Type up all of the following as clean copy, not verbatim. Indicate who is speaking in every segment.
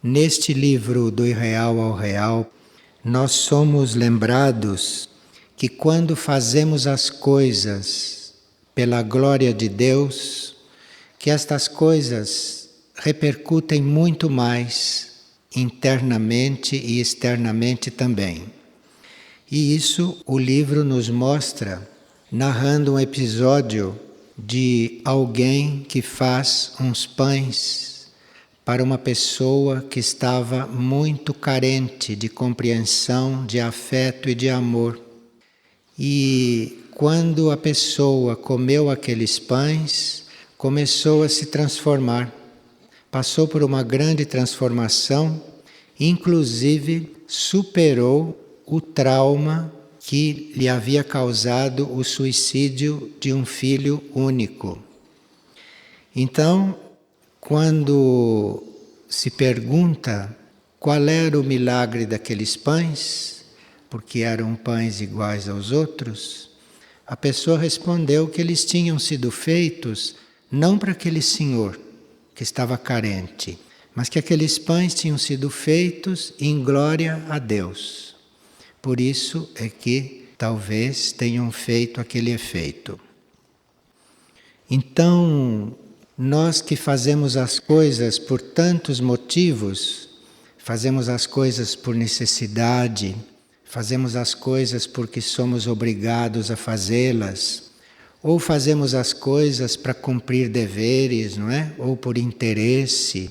Speaker 1: Neste livro do Irreal ao Real, nós somos lembrados que quando fazemos as coisas pela glória de Deus, que estas coisas repercutem muito mais internamente e externamente também. E isso o livro nos mostra narrando um episódio de alguém que faz uns pães para uma pessoa que estava muito carente de compreensão, de afeto e de amor. E quando a pessoa comeu aqueles pães, começou a se transformar. Passou por uma grande transformação, inclusive superou o trauma que lhe havia causado o suicídio de um filho único. Então, quando se pergunta qual era o milagre daqueles pães, porque eram pães iguais aos outros, a pessoa respondeu que eles tinham sido feitos não para aquele senhor que estava carente, mas que aqueles pães tinham sido feitos em glória a Deus. Por isso é que talvez tenham feito aquele efeito. Então, nós que fazemos as coisas por tantos motivos, fazemos as coisas por necessidade, fazemos as coisas porque somos obrigados a fazê-las, ou fazemos as coisas para cumprir deveres, não é? Ou por interesse.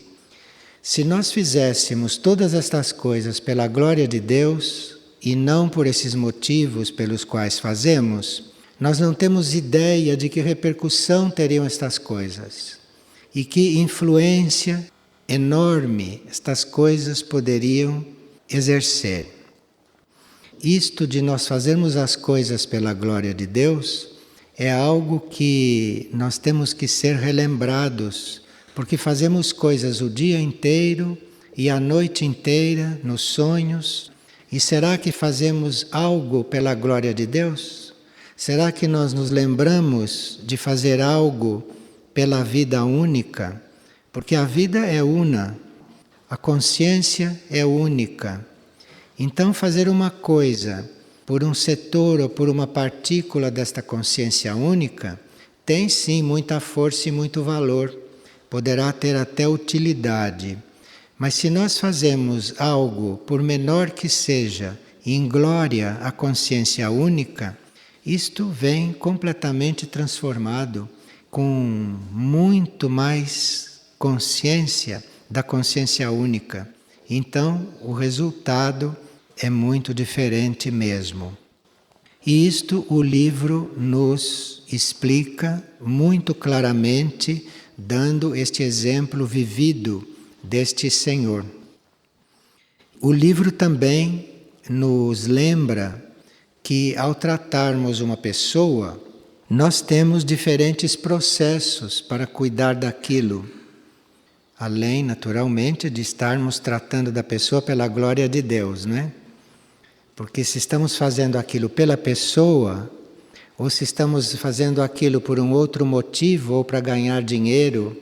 Speaker 1: Se nós fizéssemos todas estas coisas pela glória de Deus e não por esses motivos pelos quais fazemos, nós não temos ideia de que repercussão teriam estas coisas e que influência enorme estas coisas poderiam exercer. Isto de nós fazermos as coisas pela glória de Deus é algo que nós temos que ser relembrados, porque fazemos coisas o dia inteiro e a noite inteira nos sonhos. E será que fazemos algo pela glória de Deus? Será que nós nos lembramos de fazer algo pela vida única? Porque a vida é una, a consciência é única. Então fazer uma coisa por um setor ou por uma partícula desta consciência única tem sim muita força e muito valor, poderá ter até utilidade. Mas se nós fazemos algo, por menor que seja, em glória à consciência única, isto vem completamente transformado, com muito mais consciência da consciência única. Então, o resultado é muito diferente mesmo. E isto o livro nos explica muito claramente, dando este exemplo vivido deste Senhor. O livro também nos lembra que ao tratarmos uma pessoa, nós temos diferentes processos para cuidar daquilo. Além, naturalmente, de estarmos tratando da pessoa pela glória de Deus, não é? Porque se estamos fazendo aquilo pela pessoa, ou se estamos fazendo aquilo por um outro motivo, ou para ganhar dinheiro,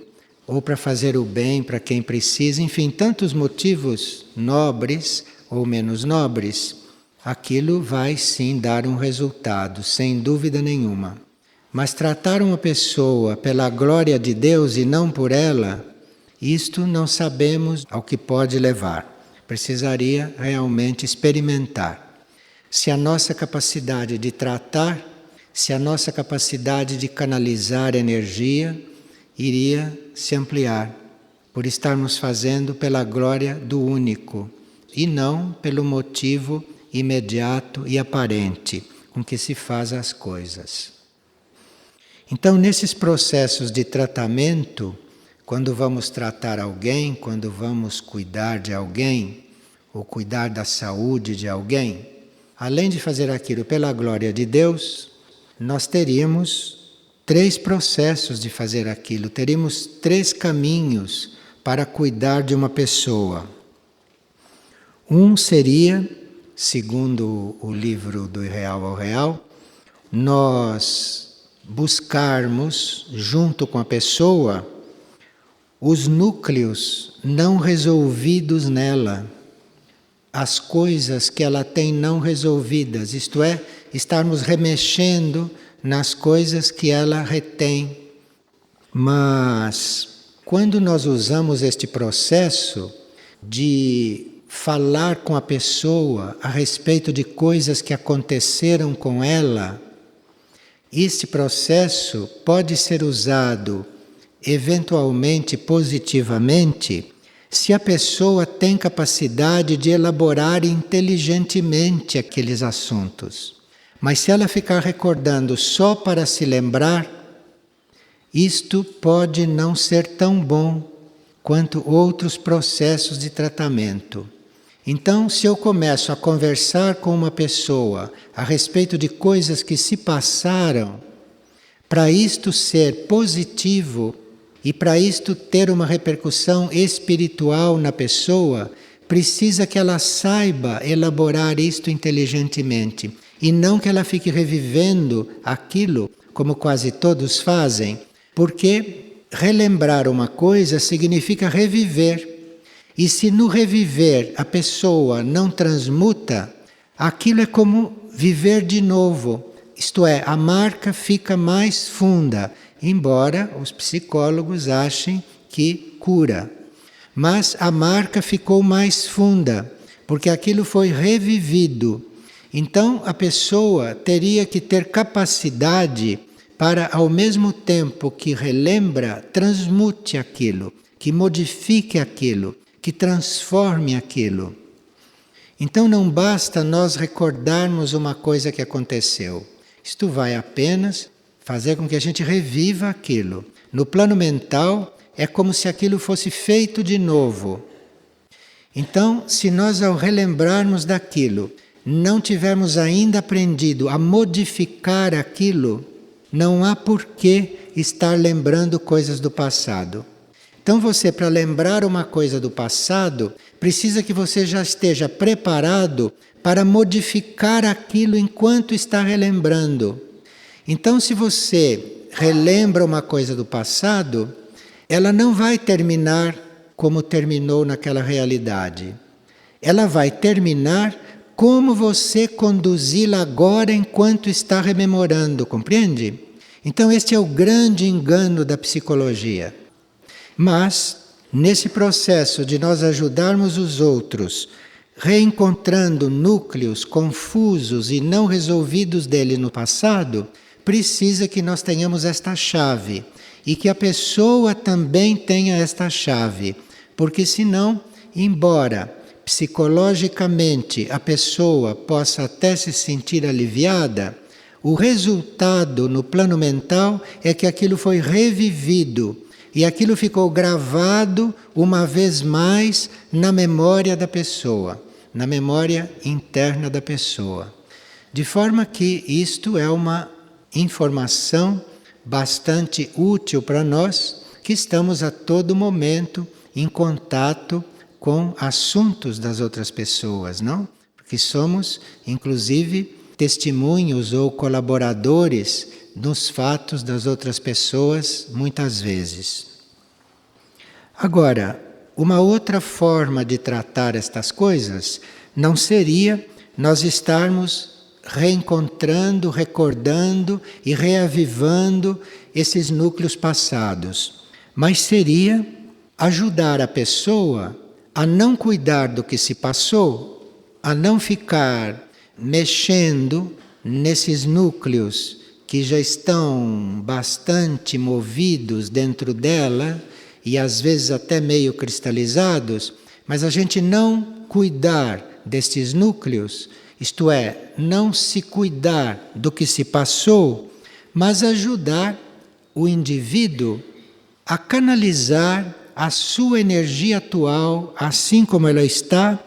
Speaker 1: ou para fazer o bem para quem precisa, enfim, tantos motivos nobres ou menos nobres, aquilo vai sim dar um resultado, sem dúvida nenhuma. Mas tratar uma pessoa pela glória de Deus e não por ela, isto não sabemos ao que pode levar. Precisaria realmente experimentar. Se a nossa capacidade de tratar, se a nossa capacidade de canalizar energia iria se ampliar, por estarmos fazendo pela glória do único, e não pelo motivo imediato e aparente com que se faz as coisas. Então, nesses processos de tratamento, quando vamos tratar alguém, quando vamos cuidar de alguém, ou cuidar da saúde de alguém, além de fazer aquilo pela glória de Deus, nós teríamos 3 processos de fazer aquilo, teríamos 3 caminhos para cuidar de uma pessoa. Um seria, segundo o livro do Irreal ao Real, nós buscarmos, junto com a pessoa, os núcleos não resolvidos nela, as coisas que ela tem não resolvidas, isto é, estarmos remexendo nas coisas que ela retém. Mas quando nós usamos este processo de falar com a pessoa a respeito de coisas que aconteceram com ela, este processo pode ser usado eventualmente positivamente se a pessoa tem capacidade de elaborar inteligentemente aqueles assuntos. Mas se ela ficar recordando só para se lembrar, isto pode não ser tão bom quanto outros processos de tratamento. Então, se eu começo a conversar com uma pessoa a respeito de coisas que se passaram, para isto ser positivo e para isto ter uma repercussão espiritual na pessoa, precisa que ela saiba elaborar isto inteligentemente e não que ela fique revivendo aquilo, como quase todos fazem, porque relembrar uma coisa significa reviver. E se no reviver a pessoa não transmuta, aquilo é como viver de novo. Isto é, a marca fica mais funda, embora os psicólogos achem que cura. Mas a marca ficou mais funda, porque aquilo foi revivido. Então a pessoa teria que ter capacidade para, ao mesmo tempo que relembra, transmute aquilo, que modifique aquilo, que transforme aquilo. Então não basta nós recordarmos uma coisa que aconteceu. Isto vai apenas fazer com que a gente reviva aquilo. No plano mental, é como se aquilo fosse feito de novo. Então, se nós ao relembrarmos daquilo, não tivermos ainda aprendido a modificar aquilo, não há por que estar lembrando coisas do passado. Então você, para lembrar uma coisa do passado, precisa que você já esteja preparado para modificar aquilo enquanto está relembrando. Então, se você relembra uma coisa do passado, ela não vai terminar como terminou naquela realidade. Ela vai terminar como você conduzi-la agora enquanto está rememorando, compreende? Então este é o grande engano da psicologia. Mas, nesse processo de nós ajudarmos os outros, reencontrando núcleos confusos e não resolvidos dele no passado, precisa que nós tenhamos esta chave e que a pessoa também tenha esta chave, porque senão, embora psicologicamente a pessoa possa até se sentir aliviada, o resultado no plano mental é que aquilo foi revivido e aquilo ficou gravado uma vez mais na memória da pessoa, na memória interna da pessoa. De forma que isto é uma informação bastante útil para nós, que estamos a todo momento em contato com assuntos das outras pessoas, não? Porque somos, inclusive, testemunhos ou colaboradores nos fatos das outras pessoas, muitas vezes. Agora, uma outra forma de tratar estas coisas não seria nós estarmos reencontrando, recordando e reavivando esses núcleos passados, mas seria ajudar a pessoa a não cuidar do que se passou, a não ficar mexendo nesses núcleos que já estão bastante movidos dentro dela e às vezes até meio cristalizados, mas a gente não cuidar destes núcleos, isto é, não se cuidar do que se passou, mas ajudar o indivíduo a canalizar a sua energia atual, assim como ela está,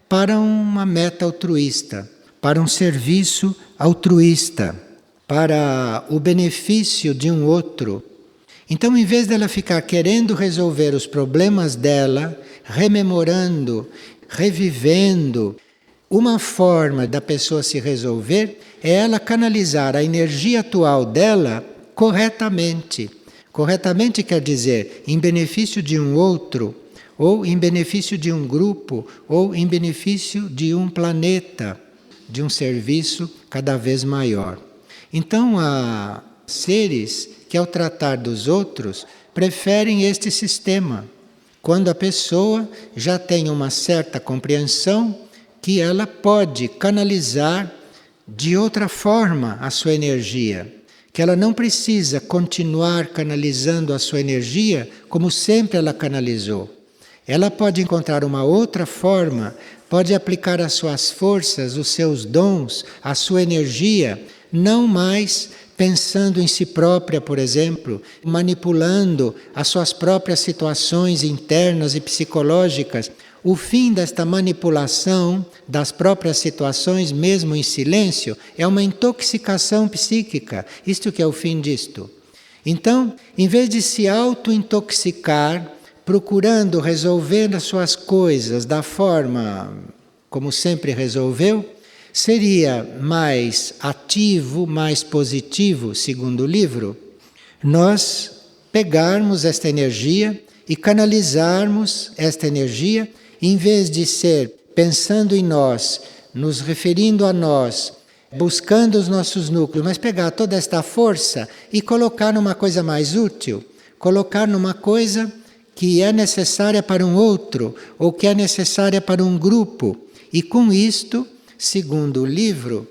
Speaker 1: para uma meta altruísta, para um serviço altruísta, para o benefício de um outro. Então, em vez dela ficar querendo resolver os problemas dela, rememorando, revivendo, uma forma da pessoa se resolver é ela canalizar a energia atual dela corretamente, Corretamente quer dizer em benefício de um outro, ou em benefício de um grupo, ou em benefício de um planeta, de um serviço cada vez maior. Então há seres que, ao tratar dos outros, preferem este sistema. Quando a pessoa já tem uma certa compreensão que ela pode canalizar de outra forma a sua energia, que ela não precisa continuar canalizando a sua energia como sempre ela canalizou. Ela pode encontrar uma outra forma, pode aplicar as suas forças, os seus dons, a sua energia, não mais pensando em si própria, por exemplo, manipulando as suas próprias situações internas e psicológicas. O fim desta manipulação das próprias situações, mesmo em silêncio, é uma intoxicação psíquica. Isto que é o fim disto. Então, em vez de se auto-intoxicar, procurando resolver as suas coisas da forma como sempre resolveu, seria mais ativo, mais positivo, segundo o livro, nós pegarmos esta energia e canalizarmos esta energia, em vez de ser pensando em nós, nos referindo a nós, buscando os nossos núcleos, mas pegar toda esta força e colocar numa coisa mais útil, colocar numa coisa que é necessária para um outro, ou que é necessária para um grupo. E com isto, segundo o livro,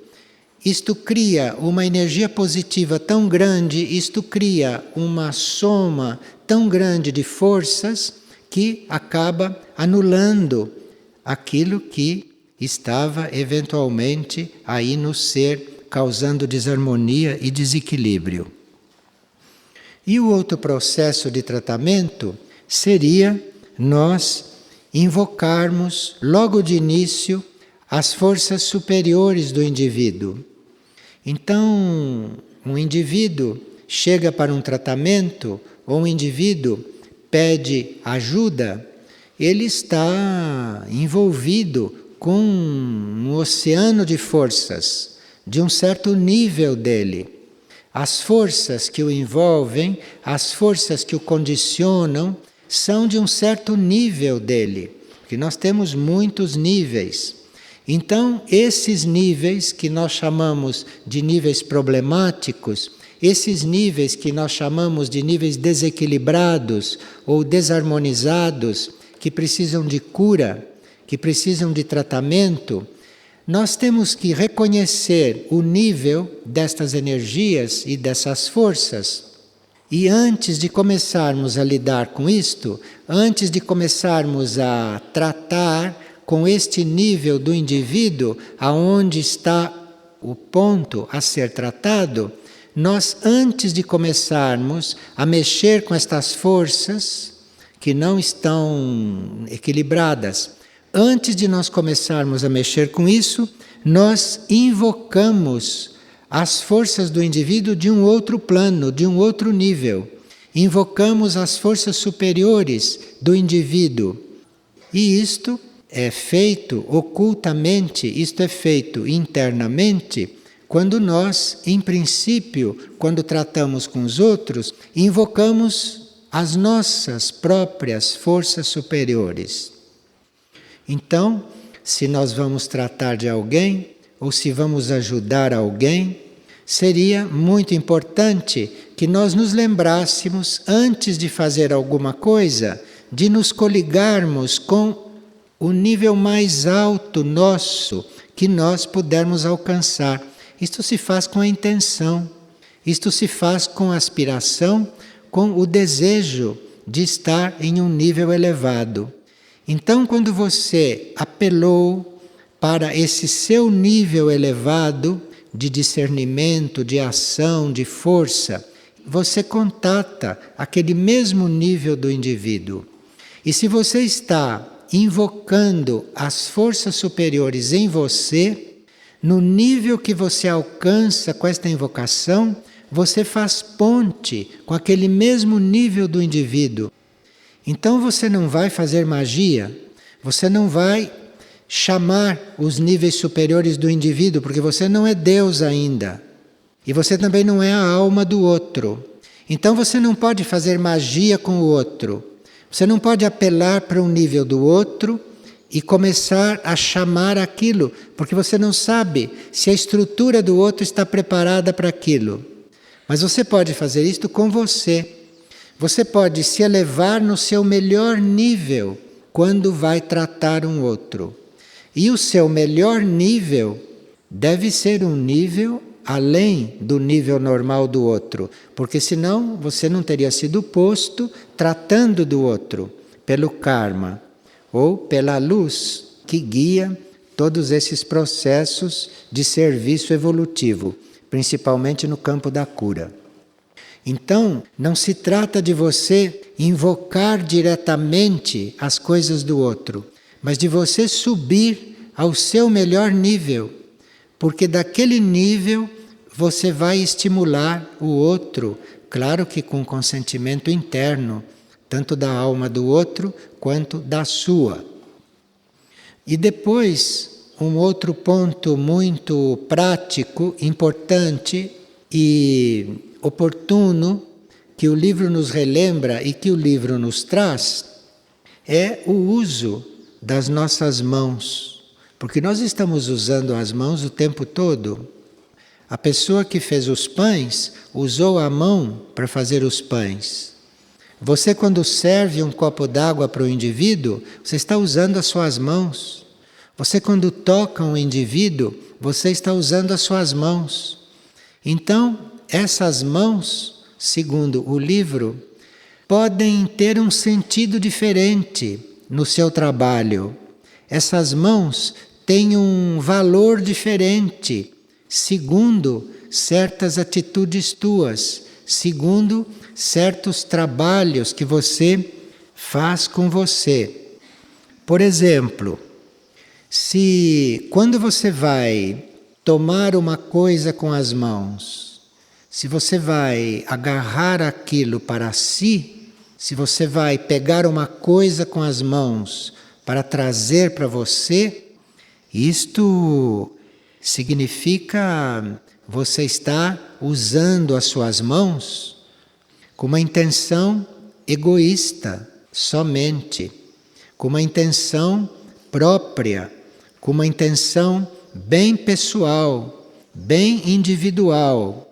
Speaker 1: isto cria uma energia positiva tão grande, isto cria uma soma tão grande de forças que acaba anulando aquilo que estava eventualmente aí no ser, causando desarmonia e desequilíbrio. E o outro processo de tratamento seria nós invocarmos logo de início as forças superiores do indivíduo. Então, um indivíduo chega para um tratamento, ou um indivíduo pede ajuda, ele está envolvido com um oceano de forças, de um certo nível dele. As forças que o envolvem, as forças que o condicionam, são de um certo nível dele, porque nós temos muitos níveis. Então, esses níveis que nós chamamos de níveis problemáticos, esses níveis que nós chamamos de níveis desequilibrados ou desarmonizados, que precisam de cura, que precisam de tratamento, nós temos que reconhecer o nível destas energias e dessas forças. E antes de começarmos a lidar com isto, antes de começarmos a tratar com este nível do indivíduo, aonde está o ponto a ser tratado, nós, antes de começarmos a mexer com estas forças que não estão equilibradas, antes de nós começarmos a mexer com isso, nós invocamos as forças do indivíduo de um outro plano, de um outro nível. Invocamos as forças superiores do indivíduo. E isto é feito ocultamente, isto é feito internamente, quando nós, em princípio, quando tratamos com os outros, invocamos as nossas próprias forças superiores. Então, se nós vamos tratar de alguém, ou se vamos ajudar alguém, seria muito importante que nós nos lembrássemos, antes de fazer alguma coisa, de nos coligarmos com o nível mais alto nosso que nós pudermos alcançar. Isto se faz com a intenção, isto se faz com a aspiração, com o desejo de estar em um nível elevado. Então, quando você apelou para esse seu nível elevado de discernimento, de ação, de força, você contata aquele mesmo nível do indivíduo. E se você está invocando as forças superiores em você, no nível que você alcança com esta invocação, você faz ponte com aquele mesmo nível do indivíduo. Então você não vai fazer magia, você não vai chamar os níveis superiores do indivíduo, porque você não é Deus ainda. E você também não é a alma do outro. Então você não pode fazer magia com o outro. Você não pode apelar para um nível do outro e começar a chamar aquilo, porque você não sabe se a estrutura do outro está preparada para aquilo. Mas você pode fazer isto com você. Você pode se elevar no seu melhor nível quando vai tratar um outro. E o seu melhor nível deve ser um nível além do nível normal do outro, porque senão você não teria sido posto tratando do outro pelo karma ou pela luz que guia todos esses processos de serviço evolutivo, principalmente no campo da cura. Então, não se trata de você invocar diretamente as coisas do outro, mas de você subir ao seu melhor nível, porque daquele nível você vai estimular o outro, claro que com consentimento interno, tanto da alma do outro quanto da sua. E depois, um outro ponto muito prático, importante e oportuno, que o livro nos relembra e que o livro nos traz, é o uso das nossas mãos. Porque nós estamos usando as mãos o tempo todo. A pessoa que fez os pães usou a mão para fazer os pães. Você, quando serve um copo d'água para o indivíduo, você está usando as suas mãos. Você, quando toca um indivíduo, você está usando as suas mãos. Então, essas mãos, segundo o livro, podem ter um sentido diferente no seu trabalho. Essas mãos têm um valor diferente, segundo certas atitudes tuas, segundo certos trabalhos que você faz com você. Por exemplo, se quando você vai tomar uma coisa com as mãos, se você vai agarrar aquilo para si, se você vai pegar uma coisa com as mãos para trazer para você, isto significa você estar usando as suas mãos com uma intenção egoísta somente, com uma intenção própria, com uma intenção bem pessoal, bem individual.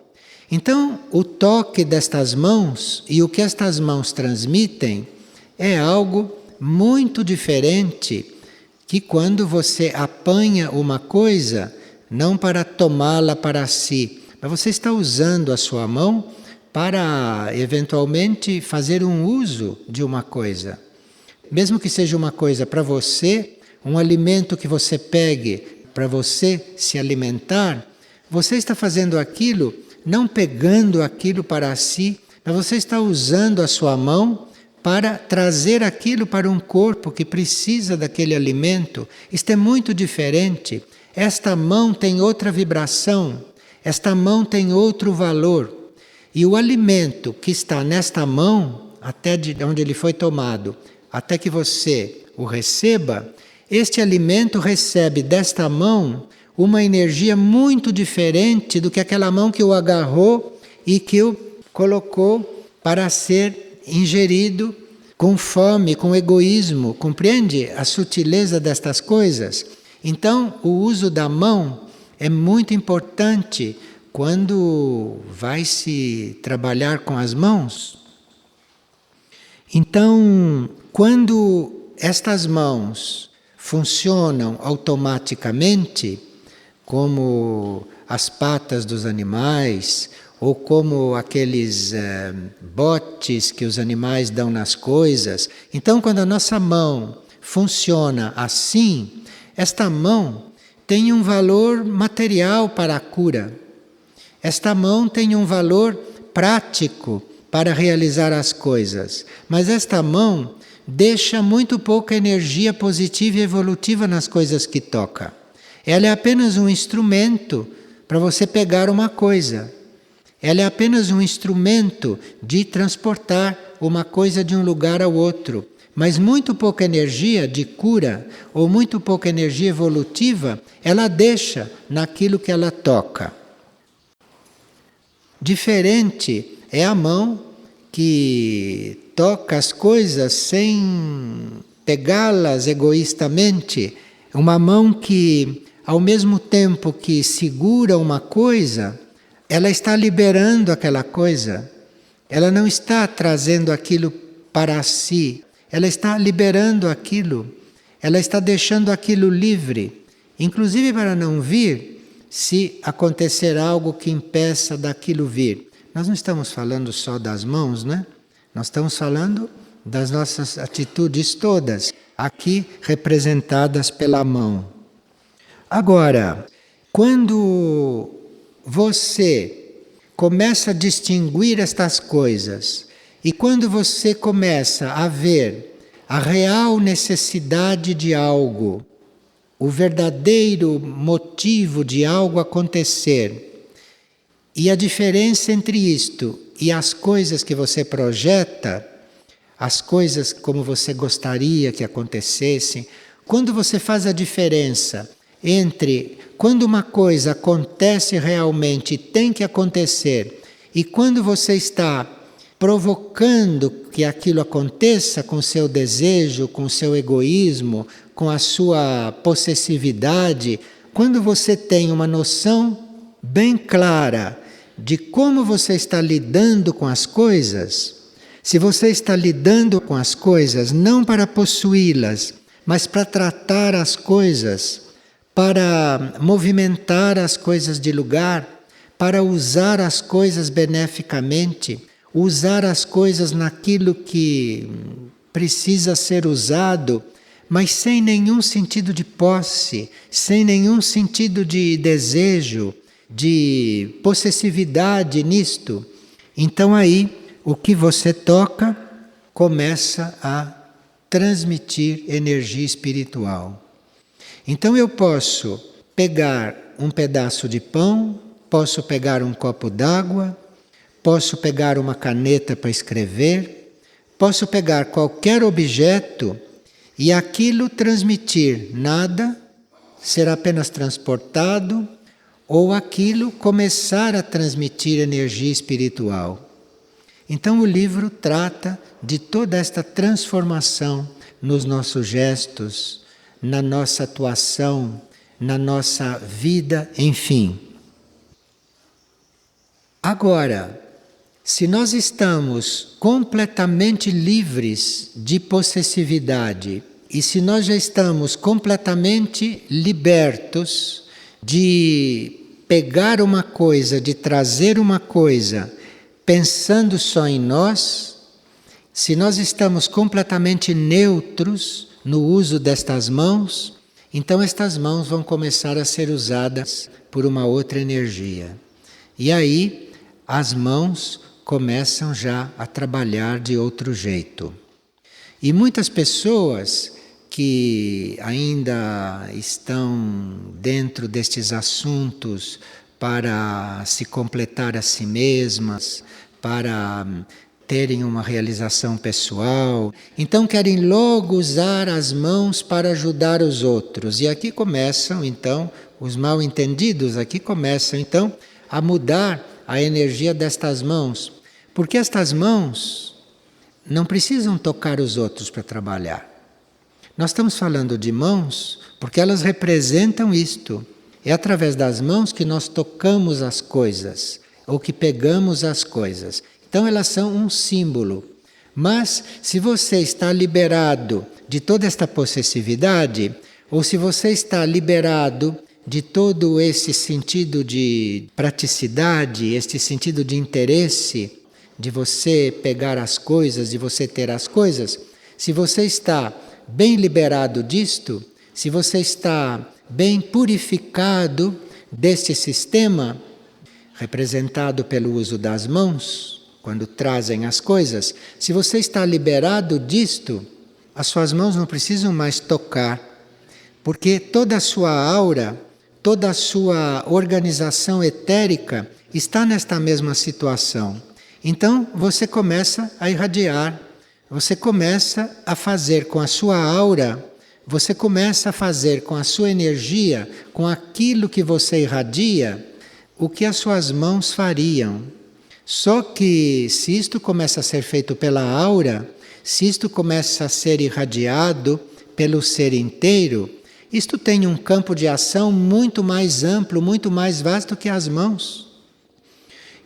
Speaker 1: Então, o toque destas mãos e o que estas mãos transmitem é algo muito diferente que quando você apanha uma coisa, não para tomá-la para si, mas você está usando a sua mão para, eventualmente, fazer um uso de uma coisa. Mesmo que seja uma coisa para você, um alimento que você pegue para você se alimentar, você está fazendo aquilo, não pegando aquilo para si, mas você está usando a sua mão para trazer aquilo para um corpo que precisa daquele alimento. Isto é muito diferente. Esta mão tem outra vibração, esta mão tem outro valor. E o alimento que está nesta mão, até de onde ele foi tomado, até que você o receba, este alimento recebe desta mão uma energia muito diferente do que aquela mão que o agarrou e que o colocou para ser ingerido com fome, com egoísmo. Compreende a sutileza destas coisas? Então, o uso da mão é muito importante quando vai se trabalhar com as mãos. Então, quando estas mãos funcionam automaticamente, como as patas dos animais, ou como aqueles botes que os animais dão nas coisas. Então, quando a nossa mão funciona assim, esta mão tem um valor material para a cura. Esta mão tem um valor prático para realizar as coisas. Mas esta mão deixa muito pouca energia positiva e evolutiva nas coisas que toca. Ela é apenas um instrumento para você pegar uma coisa. Ela é apenas um instrumento de transportar uma coisa de um lugar ao outro. Mas muito pouca energia de cura ou muito pouca energia evolutiva ela deixa naquilo que ela toca. Diferente é a mão que toca as coisas sem pegá-las egoístamente, uma mão que, ao mesmo tempo que segura uma coisa, ela está liberando aquela coisa. Ela não está trazendo aquilo para si, ela está liberando aquilo, ela está deixando aquilo livre, inclusive para não vir se acontecer algo que impeça daquilo vir. Nós não estamos falando só das mãos, né? Nós estamos falando das nossas atitudes todas, aqui representadas pela mão. Agora, quando você começa a distinguir estas coisas e quando você começa a ver a real necessidade de algo, o verdadeiro motivo de algo acontecer e a diferença entre isto e as coisas que você projeta, as coisas como você gostaria que acontecessem, quando você faz a diferença entre quando uma coisa acontece realmente e tem que acontecer e quando você está provocando que aquilo aconteça com seu desejo, com seu egoísmo, com a sua possessividade, quando você tem uma noção bem clara de como você está lidando com as coisas, se você está lidando com as coisas não para possuí-las, mas para tratar as coisas, para movimentar as coisas de lugar, para usar as coisas beneficamente, usar as coisas naquilo que precisa ser usado, mas sem nenhum sentido de posse, sem nenhum sentido de desejo, de possessividade nisto. Então aí, o que você toca começa a transmitir energia espiritual. Então eu posso pegar um pedaço de pão, posso pegar um copo d'água, posso pegar uma caneta para escrever, posso pegar qualquer objeto e aquilo transmitir nada, ser apenas transportado, ou aquilo começar a transmitir energia espiritual. Então o livro trata de toda esta transformação nos nossos gestos, na nossa atuação, na nossa vida, enfim. Agora, se nós estamos completamente livres de possessividade e se nós já estamos completamente libertos de pegar uma coisa, de trazer uma coisa, pensando só em nós, se nós estamos completamente neutros no uso destas mãos, então estas mãos vão começar a ser usadas por uma outra energia. E aí as mãos começam já a trabalhar de outro jeito. E muitas pessoas que ainda estão dentro destes assuntos para se completar a si mesmas, para terem uma realização pessoal, então querem logo usar as mãos para ajudar os outros. E aqui começam então os mal-entendidos, aqui começam então a mudar a energia destas mãos, porque estas mãos não precisam tocar os outros para trabalhar. Nós estamos falando de mãos porque elas representam isto. É através das mãos que nós tocamos as coisas, ou que pegamos as coisas. Então elas são um símbolo. Mas se você está liberado de toda esta possessividade, ou se você está liberado de todo esse sentido de praticidade, este sentido de interesse, de você pegar as coisas, de você ter as coisas, se você está bem liberado disto, se você está bem purificado deste sistema, representado pelo uso das mãos, quando trazem as coisas, se você está liberado disto, as suas mãos não precisam mais tocar, porque toda a sua aura, toda a sua organização etérica está nesta mesma situação. Então você começa a irradiar, você começa a fazer com a sua aura, você começa a fazer com a sua energia, com aquilo que você irradia, o que as suas mãos fariam. Só que se isto começa a ser feito pela aura, se isto começa a ser irradiado pelo ser inteiro, isto tem um campo de ação muito mais amplo, muito mais vasto que as mãos.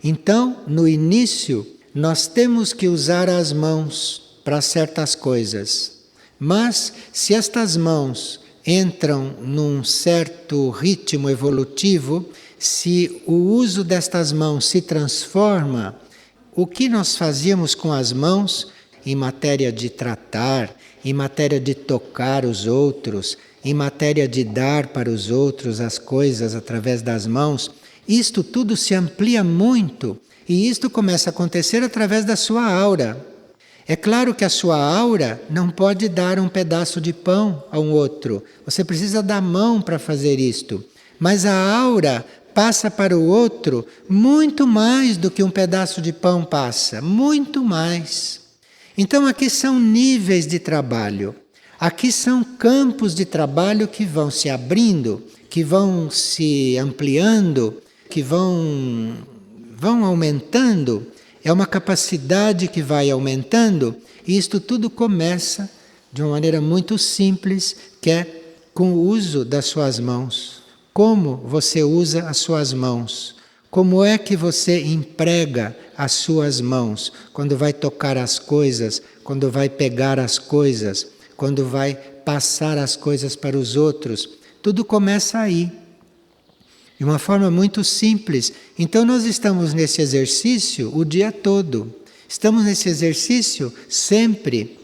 Speaker 1: Então, no início, nós temos que usar as mãos para certas coisas. Mas, se estas mãos entram num certo ritmo evolutivo, se o uso destas mãos se transforma, o que nós fazíamos com as mãos em matéria de tratar, em matéria de tocar os outros, em matéria de dar para os outros as coisas através das mãos, isto tudo se amplia muito e isto começa a acontecer através da sua aura. É claro que a sua aura não pode dar um pedaço de pão a um outro. Você precisa da mão para fazer isto. Mas a aura passa para o outro muito mais do que um pedaço de pão passa. Muito mais. Então aqui são níveis de trabalho. Aqui são campos de trabalho que vão se abrindo, que vão se ampliando, que vão aumentando. É uma capacidade que vai aumentando e isto tudo começa de uma maneira muito simples, que é com o uso das suas mãos. Como você usa as suas mãos? Como é que você emprega as suas mãos quando vai tocar as coisas, quando vai pegar as coisas, quando vai passar as coisas para os outros? Tudo começa aí. De uma forma muito simples. Então nós estamos nesse exercício o dia todo. Estamos nesse exercício sempre.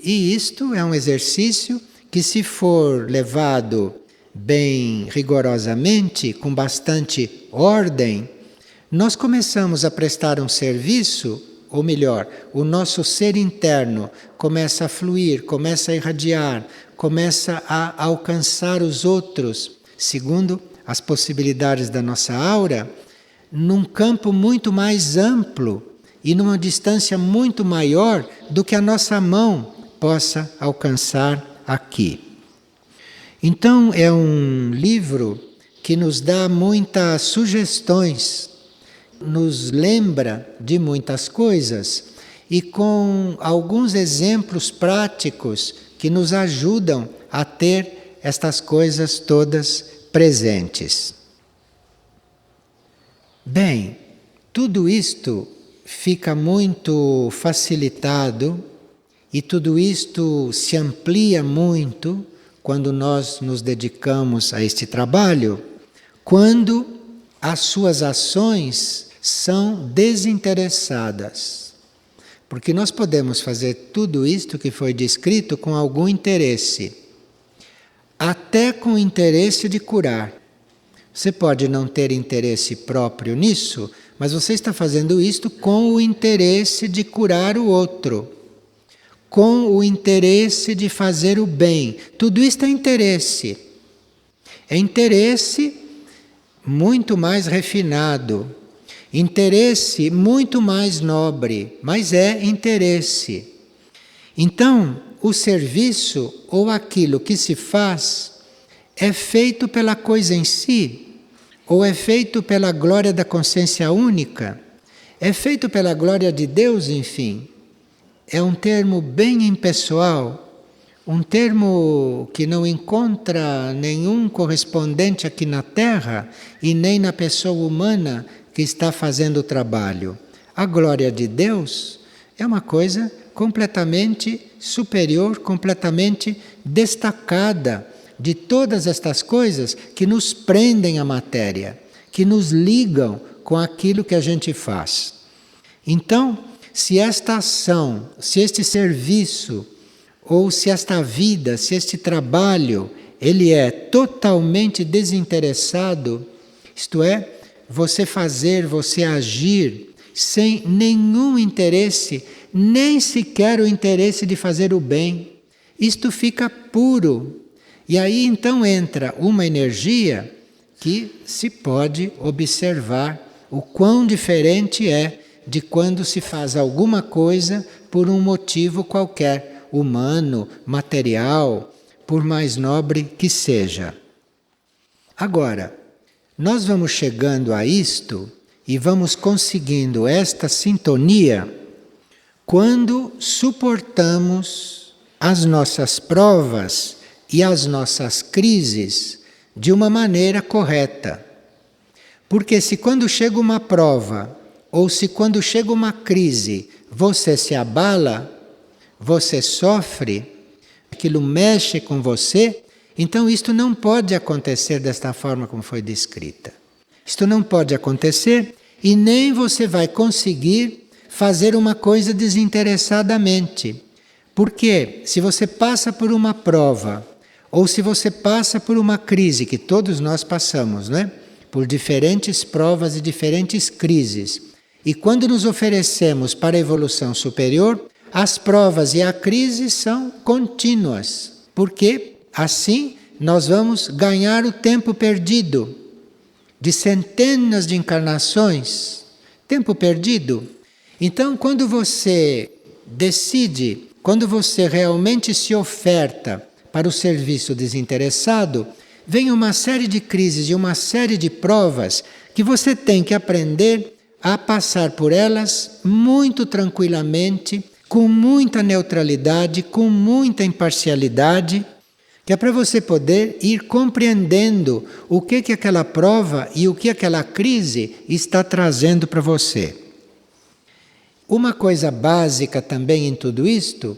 Speaker 1: E isto é um exercício que, se for levado bem rigorosamente, com bastante ordem, nós começamos a prestar um serviço, ou melhor, o nosso ser interno começa a fluir, começa a irradiar, começa a alcançar os outros, segundo as possibilidades da nossa aura, num campo muito mais amplo e numa distância muito maior do que a nossa mão possa alcançar aqui. Então é um livro que nos dá muitas sugestões, nos lembra de muitas coisas e com alguns exemplos práticos que nos ajudam a ter estas coisas todas presentes. Bem, tudo isto fica muito facilitado e tudo isto se amplia muito quando nós nos dedicamos a este trabalho, quando as suas ações são desinteressadas. Porque nós podemos fazer tudo isto que foi descrito com algum interesse. Até com o interesse de curar. Você pode não ter interesse próprio nisso, mas você está fazendo isto com o interesse de curar o outro, com o interesse de fazer o bem. Tudo isto é interesse. É interesse muito mais refinado, interesse muito mais nobre, mas é interesse. Então, o serviço ou aquilo que se faz é feito pela coisa em si, ou é feito pela glória da consciência única, é feito pela glória de Deus, enfim. É um termo bem impessoal, um termo que não encontra nenhum correspondente aqui na Terra e nem na pessoa humana que está fazendo o trabalho. A glória de Deus é uma coisa completamente superior, completamente destacada de todas estas coisas que nos prendem à matéria, que nos ligam com aquilo que a gente faz. Então, se esta ação, se este serviço, ou se esta vida, se este trabalho, ele é totalmente desinteressado, isto é, você fazer, você agir sem nenhum interesse, nem sequer o interesse de fazer o bem. Isto fica puro. E aí então entra uma energia que se pode observar o quão diferente é de quando se faz alguma coisa por um motivo qualquer, humano, material, por mais nobre que seja. Agora, nós vamos chegando a isto e vamos conseguindo esta sintonia quando suportamos as nossas provas e as nossas crises de uma maneira correta. Porque se quando chega uma prova, ou se quando chega uma crise, você se abala, você sofre, aquilo mexe com você, então isto não pode acontecer desta forma como foi descrita. Isto não pode acontecer e nem você vai conseguir fazer uma coisa desinteressadamente. Porque se você passa por uma prova, ou se você passa por uma crise, que todos nós passamos, não é? Por diferentes provas e diferentes crises. E quando nos oferecemos para a evolução superior, as provas e a crise são contínuas. Porque assim nós vamos ganhar o tempo perdido de centenas de encarnações. Tempo perdido. Então, quando você decide, quando você realmente se oferta para o serviço desinteressado, vem uma série de crises e uma série de provas que você tem que aprender a passar por elas muito tranquilamente, com muita neutralidade, com muita imparcialidade, que é para você poder ir compreendendo o que aquela prova e o que aquela crise está trazendo para você. Uma coisa básica também em tudo isto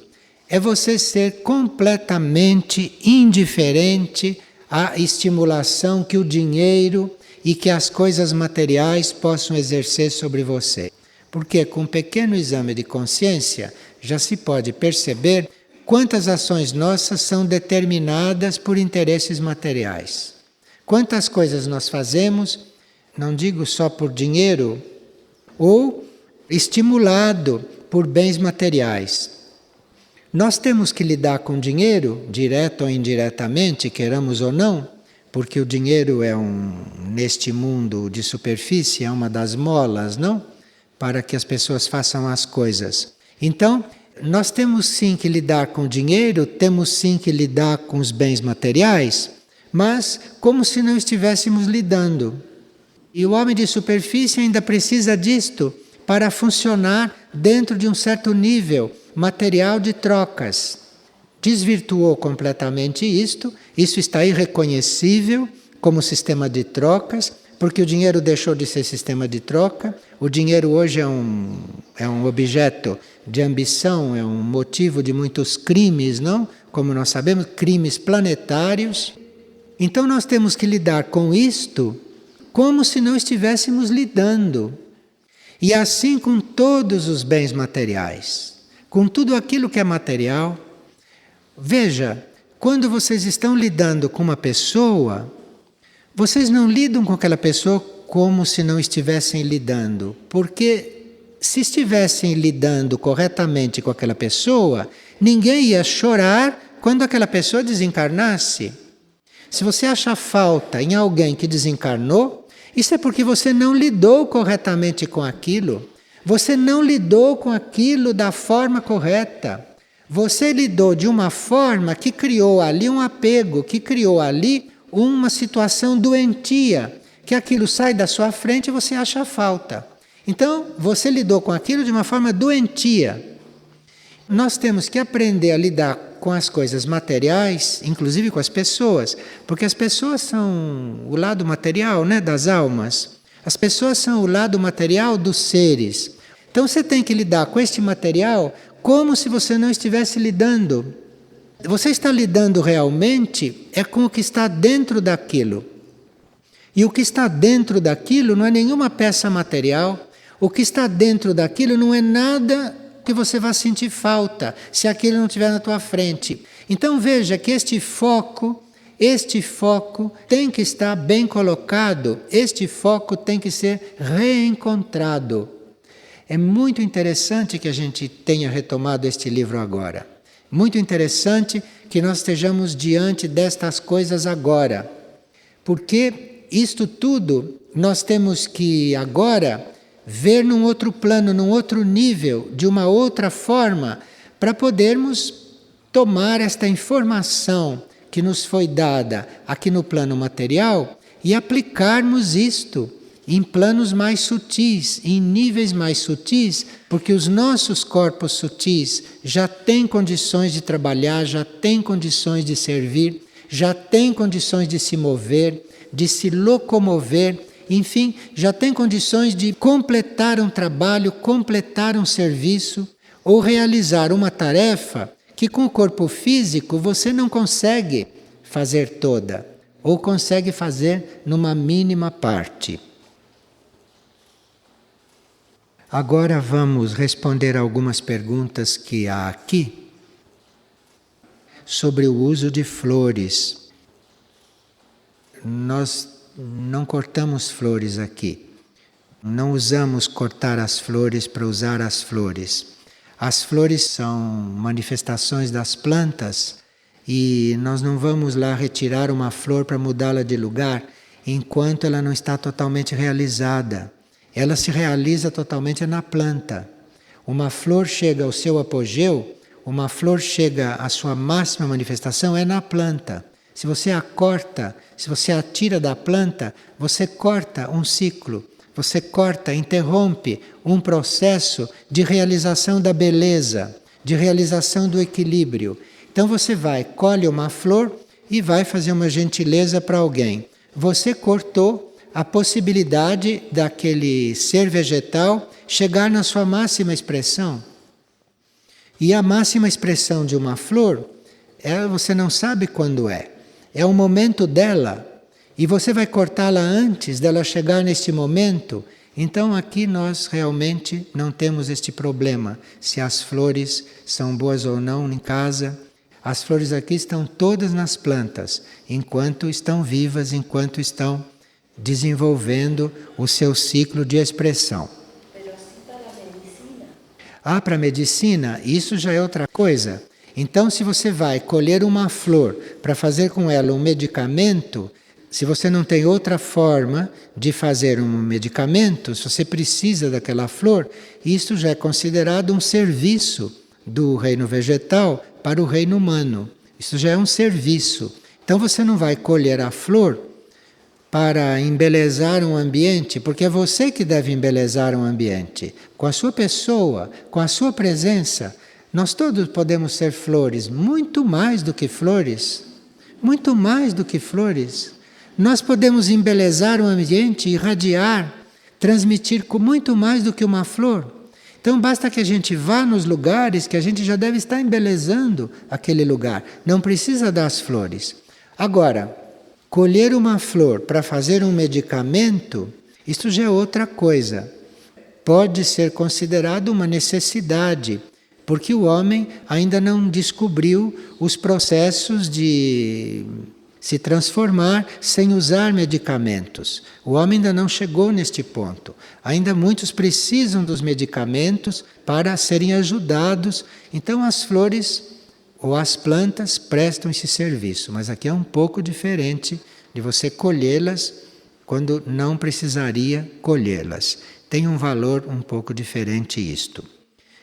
Speaker 1: é você ser completamente indiferente à estimulação que o dinheiro e que as coisas materiais possam exercer sobre você. Porque com um pequeno exame de consciência já se pode perceber quantas ações nossas são determinadas por interesses materiais. Quantas coisas nós fazemos, não digo só por dinheiro, ou estimulado por bens materiais. Nós temos que lidar com dinheiro, direto ou indiretamente, queiramos ou não, porque o dinheiro neste mundo de superfície, é uma das molas, não? Para que as pessoas façam as coisas. Então, nós temos sim que lidar com o dinheiro, temos sim que lidar com os bens materiais, mas como se não estivéssemos lidando. E o homem de superfície ainda precisa disto para funcionar dentro de um certo nível material de trocas. Desvirtuou completamente isto, isso está irreconhecível como sistema de trocas, porque o dinheiro deixou de ser sistema de troca, o dinheiro hoje é um objeto de ambição, é um motivo de muitos crimes, não? Como nós sabemos, crimes planetários. Então nós temos que lidar com isto como se não estivéssemos lidando. E assim com todos os bens materiais, com tudo aquilo que é material. Veja, quando vocês estão lidando com uma pessoa, vocês não lidam com aquela pessoa como se não estivessem lidando, porque se estivessem lidando corretamente com aquela pessoa, ninguém ia chorar quando aquela pessoa desencarnasse. Se você acha falta em alguém que desencarnou, isso é porque você não lidou corretamente com aquilo. Você não lidou com aquilo da forma correta. Você lidou de uma forma que criou ali um apego, que criou ali uma situação doentia, que aquilo sai da sua frente e você acha falta. Então, você lidou com aquilo de uma forma doentia. Nós temos que aprender a lidar com as coisas materiais, inclusive com as pessoas, porque as pessoas são o lado material, né, das almas. As pessoas são o lado material dos seres. Então você tem que lidar com este material como se você não estivesse lidando. Você está lidando realmente com o que está dentro daquilo. E o que está dentro daquilo não é nenhuma peça material. O que está dentro daquilo não é nada que você vai sentir falta se aquilo não estiver na tua frente. Então veja que este foco tem que estar bem colocado, este foco tem que ser reencontrado. É muito interessante que a gente tenha retomado este livro agora. Muito interessante que nós estejamos diante destas coisas agora. Porque isto tudo nós temos que agora ver num outro plano, num outro nível, de uma outra forma, para podermos tomar esta informação que nos foi dada aqui no plano material e aplicarmos isto em planos mais sutis, em níveis mais sutis, porque os nossos corpos sutis já têm condições de trabalhar, já têm condições de servir, já têm condições de se mover, de se locomover, enfim, já têm condições de completar um trabalho, completar um serviço ou realizar uma tarefa que com o corpo físico você não consegue fazer toda, ou consegue fazer numa mínima parte. Agora vamos responder algumas perguntas que há aqui sobre o uso de flores. Nós não cortamos flores aqui. Não usamos cortar as flores para usar as flores. As flores são manifestações das plantas e nós não vamos lá retirar uma flor para mudá-la de lugar enquanto ela não está totalmente realizada. Ela se realiza totalmente na planta. Uma flor chega ao seu apogeu, uma flor chega à sua máxima manifestação é na planta. Se você a corta, se você a tira da planta, você corta um ciclo, você corta, interrompe um processo de realização da beleza, de realização do equilíbrio. Então você vai, colhe uma flor e vai fazer uma gentileza para alguém. Você cortou a possibilidade daquele ser vegetal chegar na sua máxima expressão. E a máxima expressão de uma flor, você não sabe quando é. É o momento dela. E você vai cortá-la antes dela chegar neste momento. Então aqui nós realmente não temos este problema. Se as flores são boas ou não em casa. As flores aqui estão todas nas plantas, enquanto estão vivas, enquanto estão desenvolvendo o seu ciclo de expressão. Para a medicina, isso já é outra coisa. Então, se você vai colher uma flor para fazer com ela um medicamento, se você não tem outra forma de fazer um medicamento, se você precisa daquela flor, isso já é considerado um serviço do reino vegetal para o reino humano. Isso já é um serviço. Então, você não vai colher a flor para embelezar um ambiente, porque é você que deve embelezar um ambiente, com a sua pessoa, com a sua presença. Nós todos podemos ser flores, muito mais do que flores, muito mais do que flores. Nós podemos embelezar um ambiente, irradiar, transmitir com muito mais do que uma flor. Então basta que a gente vá nos lugares que a gente já deve estar embelezando aquele lugar, não precisa das flores. Agora, colher uma flor para fazer um medicamento, isso já é outra coisa. Pode ser considerado uma necessidade, porque o homem ainda não descobriu os processos de se transformar sem usar medicamentos. O homem ainda não chegou neste ponto. Ainda muitos precisam dos medicamentos para serem ajudados. Então as flores ou as plantas prestam esse serviço, mas aqui é um pouco diferente de você colhê-las quando não precisaria colhê-las. Tem um valor um pouco diferente isto.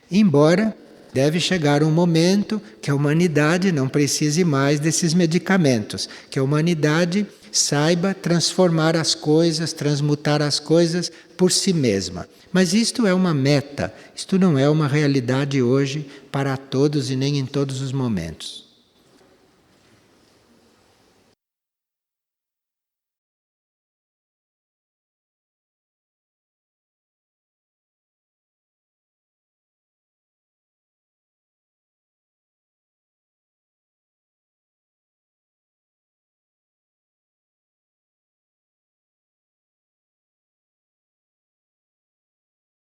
Speaker 1: Embora deve chegar um momento que a humanidade não precise mais desses medicamentos, que a humanidade saiba transformar as coisas, transmutar as coisas por si mesma. Mas isto é uma meta, isto não é uma realidade hoje para todos e nem em todos os momentos.